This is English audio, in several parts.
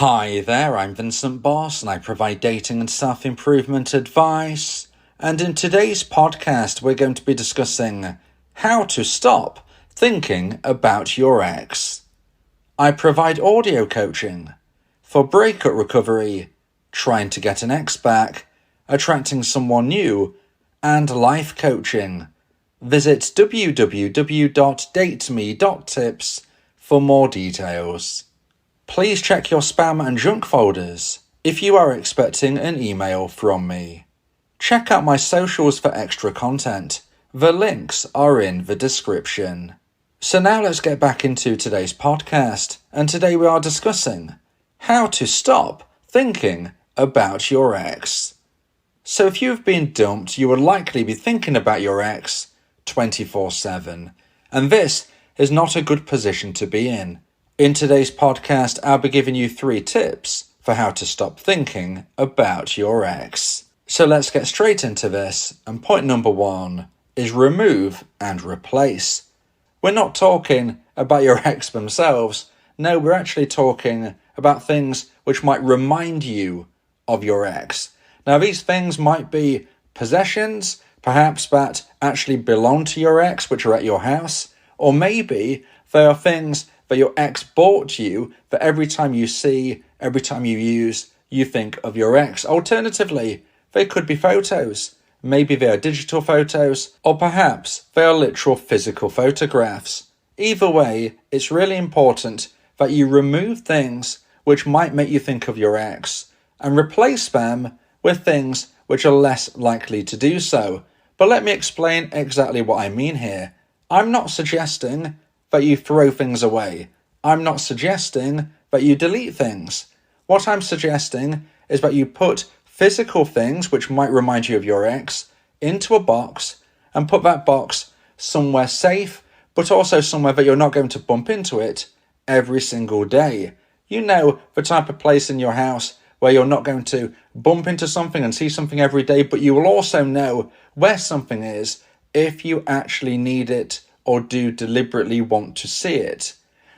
Hi there, I'm Vincent Boss and I provide dating and self-improvement advice. And in today's podcast, we're going to be discussing how to stop thinking about your ex. I provide audio coaching for breakup recovery, trying to get an ex back, attracting someone new, and life coaching. Visit www.dateme.tips for more details. Please check your spam and junk folders if you are expecting an email from me. Check out my socials for extra content. The links are in the description. So now let's get back into today's podcast, and today we are discussing how to stop thinking about your ex. So if you've been dumped, you will likely be thinking about your ex 24/7, and this is not a good position to be in. In today's podcast, I'll be giving you 3 tips for how to stop thinking about your ex. So let's get straight into this, and point number 1 is remove and replace. We're not talking about your ex themselves. No, we're actually talking about things which might remind you of your ex. Now, these things might be possessions, perhaps that actually belong to your ex, which are at your house, or maybe they are things that your ex bought you that every time you see, every time you use, you think of your ex. Alternatively, they could be photos. Maybe they are digital photos, or perhaps they are literal physical photographs. Either way, it's really important that you remove things which might make you think of your ex and replace them with things which are less likely to do so. But let me explain exactly what I mean here. I'm not suggesting that you throw things away. I'm not suggesting that you delete things. What I'm suggesting is that you put physical things which might remind you of your ex into a box and put that box somewhere safe, but also somewhere that you're not going to bump into it every single day. You know, the type of place in your house where you're not going to bump into something and see something every day, but you will also know where something is if you actually need it or do deliberately want to see it.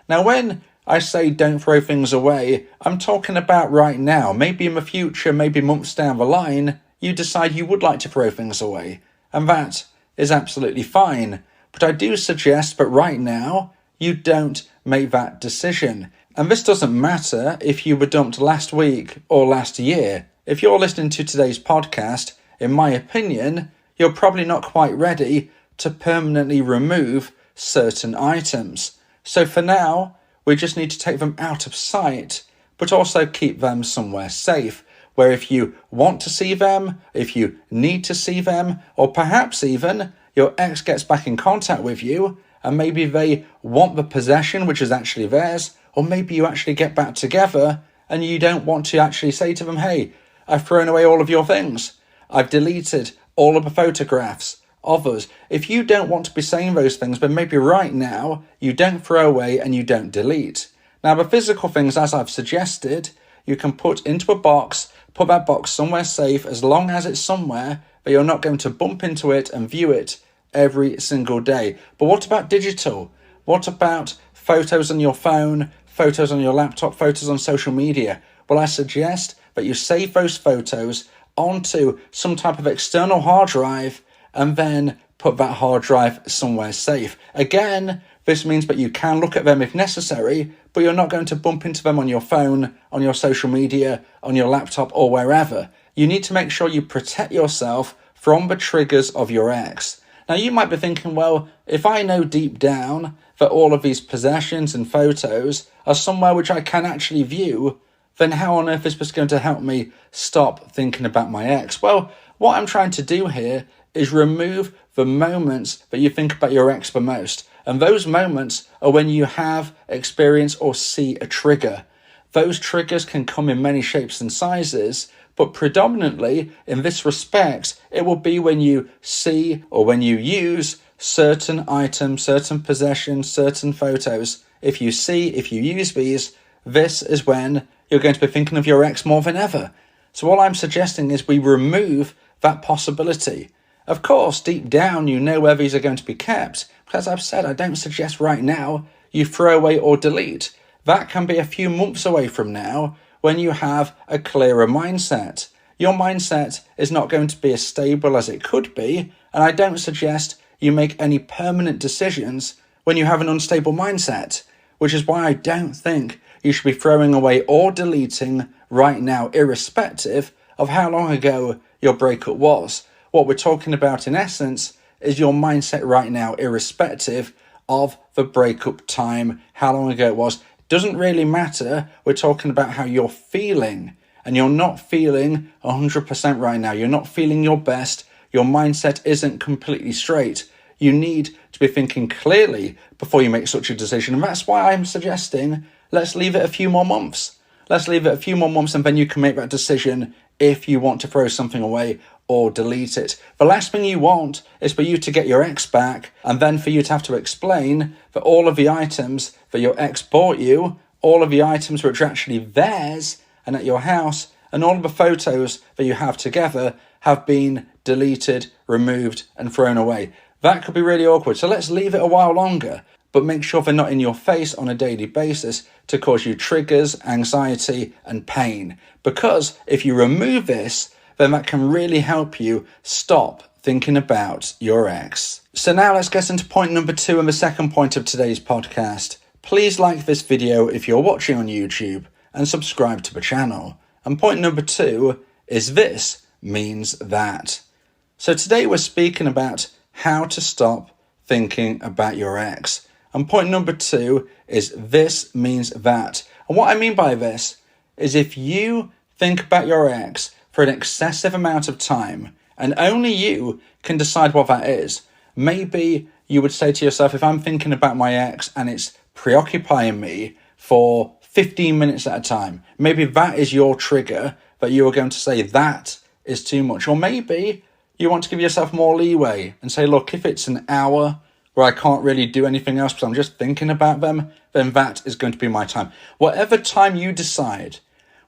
Now, when I say don't throw things away, I'm talking about right now. Maybe in the future, maybe months down the line, you decide you would like to throw things away, and that is absolutely fine. But I do suggest that right now, you don't make that decision. And this doesn't matter if you were dumped last week or last year. If you're listening to today's podcast, in my opinion, you're probably not quite ready to permanently remove certain items. So for now, we just need to take them out of sight, but also keep them somewhere safe, where if you want to see them, if you need to see them, or perhaps even your ex gets back in contact with you, and maybe they want the possession which is actually theirs, or maybe you actually get back together and you don't want to actually say to them, hey, I've thrown away all of your things. I've deleted all of the photographs of us. If you don't want to be saying those things, but maybe right now you don't throw away and you don't delete. Now, the physical things, as I've suggested, you can put into a box, put that box somewhere safe, as long as it's somewhere that you're not going to bump into it and view it every single day. But what about digital? What about photos on your phone, photos on your laptop, photos on social media? Well, I suggest that you save those photos onto some type of external hard drive and then put that hard drive somewhere safe. Again, this means that you can look at them if necessary, but you're not going to bump into them on your phone, on your social media, on your laptop, or wherever. You need to make sure you protect yourself from the triggers of your ex. Now, you might be thinking, well, if I know deep down that all of these possessions and photos are somewhere which I can actually view, then how on earth is this going to help me stop thinking about my ex? Well, what I'm trying to do here is remove the moments that you think about your ex the most. And those moments are when you have experienced or see a trigger. Those triggers can come in many shapes and sizes, but predominantly in this respect, it will be when you see or when you use certain items, certain possessions, certain photos. If you use these, this is when you're going to be thinking of your ex more than ever. So all I'm suggesting is we remove that possibility. Of course, deep down, you know where these are going to be kept. But as I've said, I don't suggest right now you throw away or delete. That can be a few months away from now when you have a clearer mindset. Your mindset is not going to be as stable as it could be, and I don't suggest you make any permanent decisions when you have an unstable mindset, which is why I don't think you should be throwing away or deleting right now, irrespective of how long ago your breakup was. What we're talking about in essence is your mindset right now, irrespective of the breakup time, how long ago it was. Doesn't really matter. We're talking about how you're feeling, and you're not feeling 100% right now. You're not feeling your best. Your mindset isn't completely straight. You need to be thinking clearly before you make such a decision. And that's why I'm suggesting let's leave it a few more months. Let's leave it a few more months, and then you can make that decision if you want to throw something away or delete it. The last thing you want is for you to get your ex back, and then for you to have to explain that all of the items that your ex bought you, all of the items which are actually theirs and at your house, and all of the photos that you have together have been deleted, removed, and thrown away. That could be really awkward. So let's leave it a while longer, but make sure they're not in your face on a daily basis to cause you triggers, anxiety, and pain. Because if you remove this, then that can really help you stop thinking about your ex. So now let's get into point number 2 and the second point of today's podcast. Please like this video if you're watching on YouTube and subscribe to the channel. And point number 2 is this means that. So today we're speaking about how to stop thinking about your ex. And point number 2 is this means that. And what I mean by this is if you think about your ex for an excessive amount of time, and only you can decide what that is. Maybe you would say to yourself, if I'm thinking about my ex and it's preoccupying me for 15 minutes at a time, maybe that is your trigger that you are going to say that is too much. Or maybe you want to give yourself more leeway and say, look, if it's an hour where I can't really do anything else because I'm just thinking about them, then that is going to be my time. Whatever time you decide,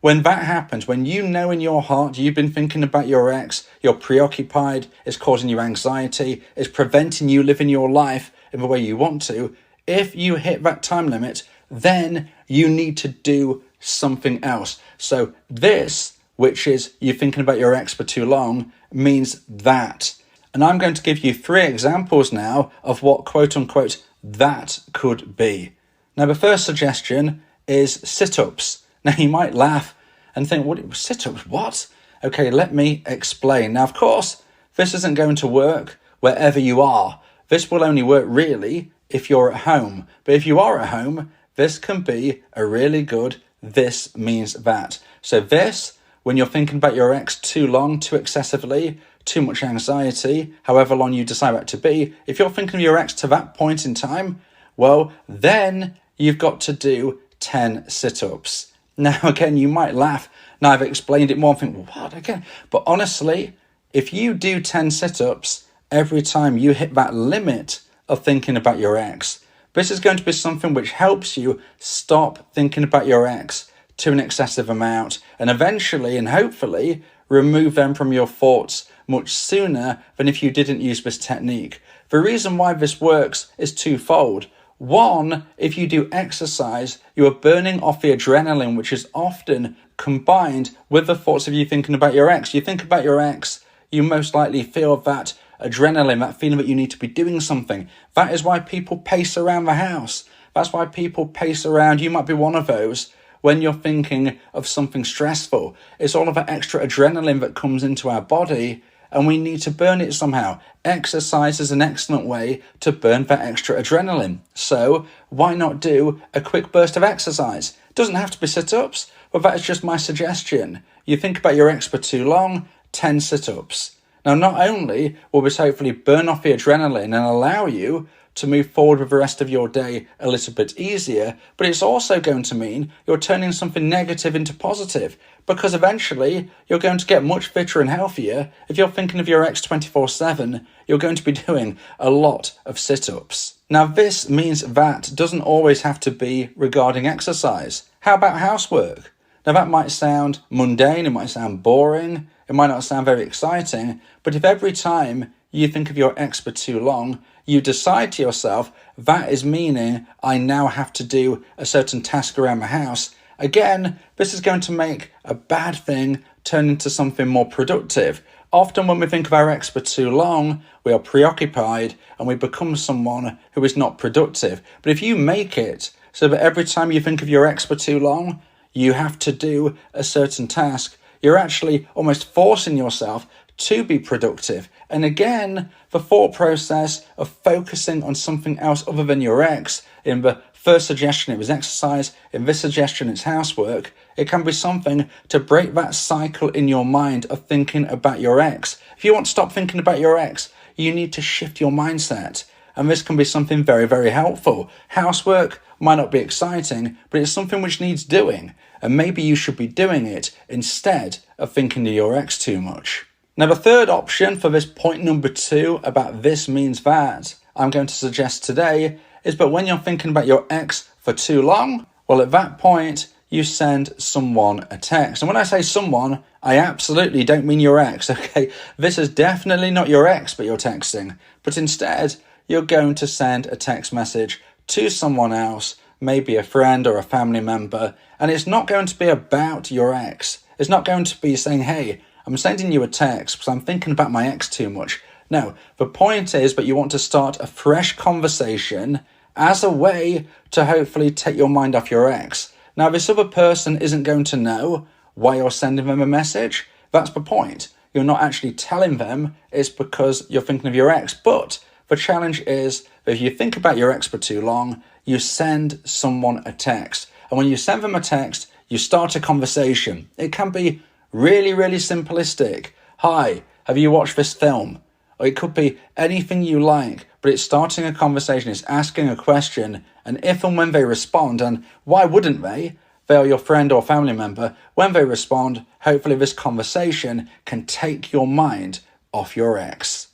when that happens, when you know in your heart you've been thinking about your ex, you're preoccupied, it's causing you anxiety, it's preventing you living your life in the way you want to, if you hit that time limit, then you need to do something else. So this, which is you thinking about your ex for too long, means that. And I'm going to give you 3 examples now of what quote unquote that could be. Now the first suggestion is sit-ups. Now you might laugh and think, what sit-ups, what? Okay, let me explain. Now of course, this isn't going to work wherever you are. This will only work really if you're at home. But if you are at home, this can be a really good this means that. So this, when you're thinking about your ex too long, too excessively, too much anxiety, however long you decide that to be, if you're thinking of your ex to that point in time, well, then you've got to do 10 sit-ups. Now, again, you might laugh. Now I've explained it more and think, what again? But honestly, if you do 10 sit-ups every time you hit that limit of thinking about your ex, this is going to be something which helps you stop thinking about your ex to an excessive amount and eventually and hopefully remove them from your thoughts much sooner than if you didn't use this technique. The reason why this works is twofold. One, if you do exercise, you are burning off the adrenaline, which is often combined with the thoughts of you thinking about your ex. You think about your ex, you most likely feel that adrenaline, that feeling that you need to be doing something. That is why people pace around the house. That's why people pace around. You might be one of those when you're thinking of something stressful. It's all of that extra adrenaline that comes into our body, and we need to burn it somehow. Exercise is an excellent way to burn that extra adrenaline. So why not do a quick burst of exercise? It doesn't have to be sit-ups, but that is just my suggestion. You think about your ex for too long, 10 sit-ups. Now, not only will this hopefully burn off the adrenaline and allow you to move forward with the rest of your day a little bit easier, but it's also going to mean you're turning something negative into positive, because eventually you're going to get much fitter and healthier. If you're thinking of your ex 24/7, you're going to be doing a lot of sit-ups. Now, this means that doesn't always have to be regarding exercise. How about housework? Now, that might sound mundane, it might sound boring, it might not sound very exciting, but if every time you think of your ex for too long, you decide to yourself, that is meaning I now have to do a certain task around the house, Again, this is going to make a bad thing turn into something more productive. Often when we think of our ex for too long, we are preoccupied and we become someone who is not productive. But if you make it so that every time you think of your ex for too long, you have to do a certain task, you're actually almost forcing yourself to be productive. And again, the thought process of focusing on something else other than your ex, in the first suggestion it was exercise, in this suggestion it's housework, it can be something to break that cycle in your mind of thinking about your ex. If you want to stop thinking about your ex, you need to shift your mindset. And this can be something very, very helpful. Housework might not be exciting, but it's something which needs doing. And maybe you should be doing it instead of thinking of your ex too much. Now, the third option for this point number 2 about this means that I'm going to suggest today is that when you're thinking about your ex for too long, well, at that point, you send someone a text. And when I say someone, I absolutely don't mean your ex, okay? This is definitely not your ex, but you're texting. But instead, you're going to send a text message to someone else, maybe a friend or a family member, and it's not going to be about your ex. It's not going to be saying, hey, I'm sending you a text because I'm thinking about my ex too much. No, the point is that you want to start a fresh conversation as a way to hopefully take your mind off your ex. Now, this other person isn't going to know why you're sending them a message. That's the point. You're not actually telling them it's because you're thinking of your ex. But the challenge is that if you think about your ex for too long, you send someone a text. And when you send them a text, you start a conversation. It can be really, really simplistic. Hi, have you watched this film? Or it could be anything you like, but it's starting a conversation, it's asking a question, and if and when they respond, and why wouldn't they? They are your friend or family member. When they respond, hopefully this conversation can take your mind off your ex.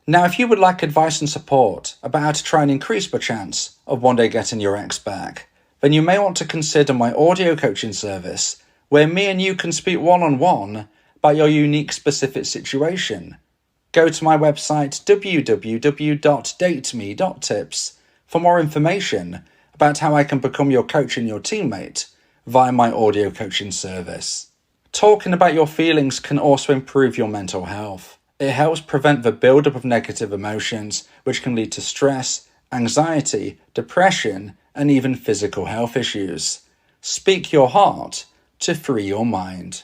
Now, if you would like advice and support about how to try and increase the chance of one day getting your ex back, then you may want to consider my audio coaching service, where me and you can speak one-on-one about your unique specific situation. Go to my website www.dateme.tips for more information about how I can become your coach and your teammate via my audio coaching service. Talking about your feelings can also improve your mental health. It helps prevent the buildup of negative emotions, which can lead to stress, anxiety, depression, and even physical health issues. Speak your heart to free your mind.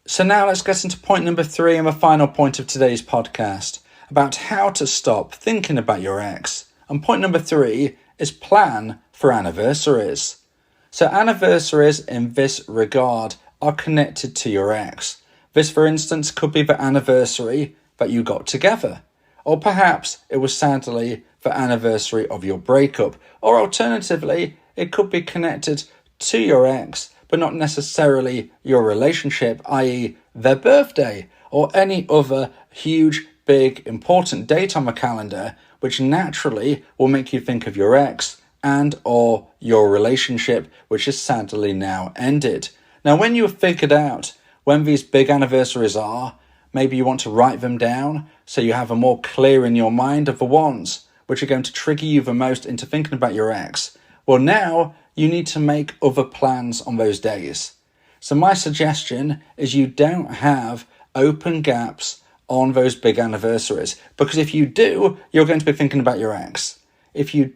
So now let's get into point number 3 and the final point of today's podcast about how to stop thinking about your ex. And point number 3 is plan for anniversaries. So anniversaries in this regard are connected to your ex. This, for instance, could be the anniversary that you got together. Or perhaps it was sadly the anniversary of your breakup. Or alternatively, it could be connected to your ex, but not necessarily your relationship, i.e. their birthday, or any other huge, big, important date on the calendar, which naturally will make you think of your ex and or your relationship, which is sadly now ended. Now, when you've figured out when these big anniversaries are, maybe you want to write them down so you have a more clear in your mind of the ones which are going to trigger you the most into thinking about your ex. Well, now you need to make other plans on those days. So my suggestion is you don't have open gaps on those big anniversaries, because if you do, you're going to be thinking about your ex. If you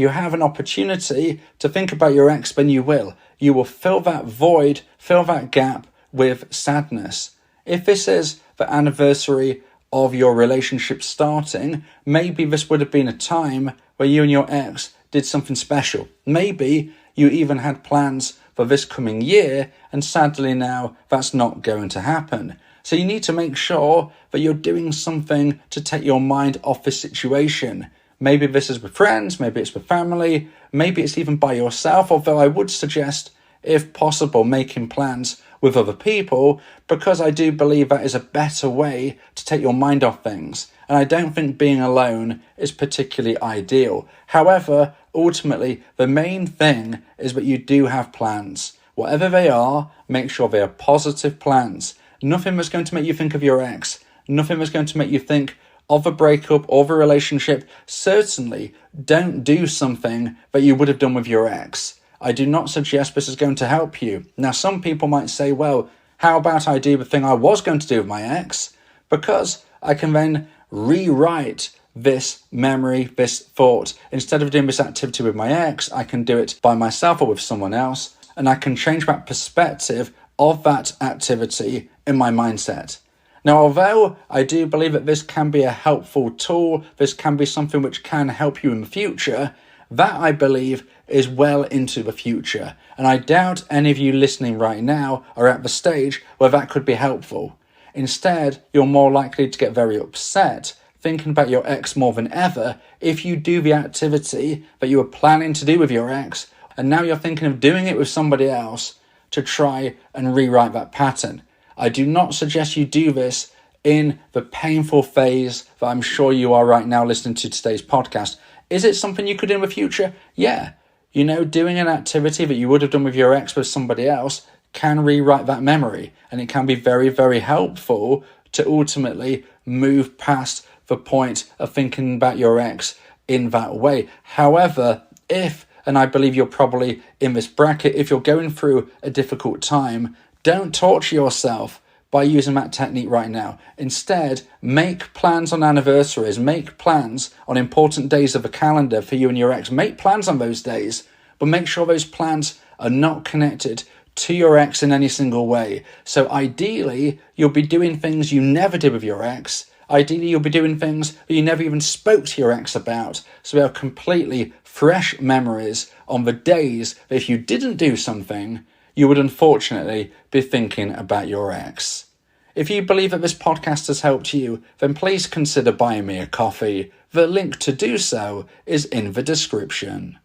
have an opportunity to think about your ex, then you will. You will fill that void, fill that gap with sadness. If this is the anniversary of your relationship starting, maybe this would have been a time where you and your ex did something special. Maybe you even had plans for this coming year, and sadly now that's not going to happen. So you need to make sure that you're doing something to take your mind off this situation. Maybe this is with friends, maybe it's with family, maybe it's even by yourself, although I would suggest, if possible, making plans with other people, because I do believe that is a better way to take your mind off things. And I don't think being alone is particularly ideal. However, ultimately, the main thing is that you do have plans. Whatever they are, make sure they are positive plans. Nothing that's going to make you think of your ex. Nothing that's going to make you think of a breakup or of a relationship. Certainly, don't do something that you would have done with your ex. I do not suggest this is going to help you. Now, some people might say, well, how about I do the thing I was going to do with my ex? Because I can then rewrite this memory, this thought. Instead of doing this activity with my ex, I can do it by myself or with someone else, and I can change that perspective of that activity in my mindset. Now, although I do believe that this can be a helpful tool, this can be something which can help you in the future, that I believe is well into the future. And I doubt any of you listening right now are at the stage where that could be helpful. Instead, you're more likely to get very upset, thinking about your ex more than ever, if you do the activity that you were planning to do with your ex, and now you're thinking of doing it with somebody else to try and rewrite that pattern. I do not suggest you do this in the painful phase that I'm sure you are right now listening to today's podcast. Is it something you could do in the future? Yeah. Doing an activity that you would have done with your ex with somebody else can rewrite that memory, and it can be very, very helpful to ultimately move past the point of thinking about your ex in that way. However, and I believe you're probably in this bracket, if you're going through a difficult time, don't torture yourself by using that technique right now. Instead, make plans on anniversaries, make plans on important days of the calendar for you and your ex. Make plans on those days, but make sure those plans are not connected to your ex in any single way. So ideally, you'll be doing things you never did with your ex. Ideally, you'll be doing things that you never even spoke to your ex about. So they are completely fresh memories on the days that if you didn't do something, you would unfortunately be thinking about your ex. If you believe that this podcast has helped you, then please consider buying me a coffee. The link to do so is in the description.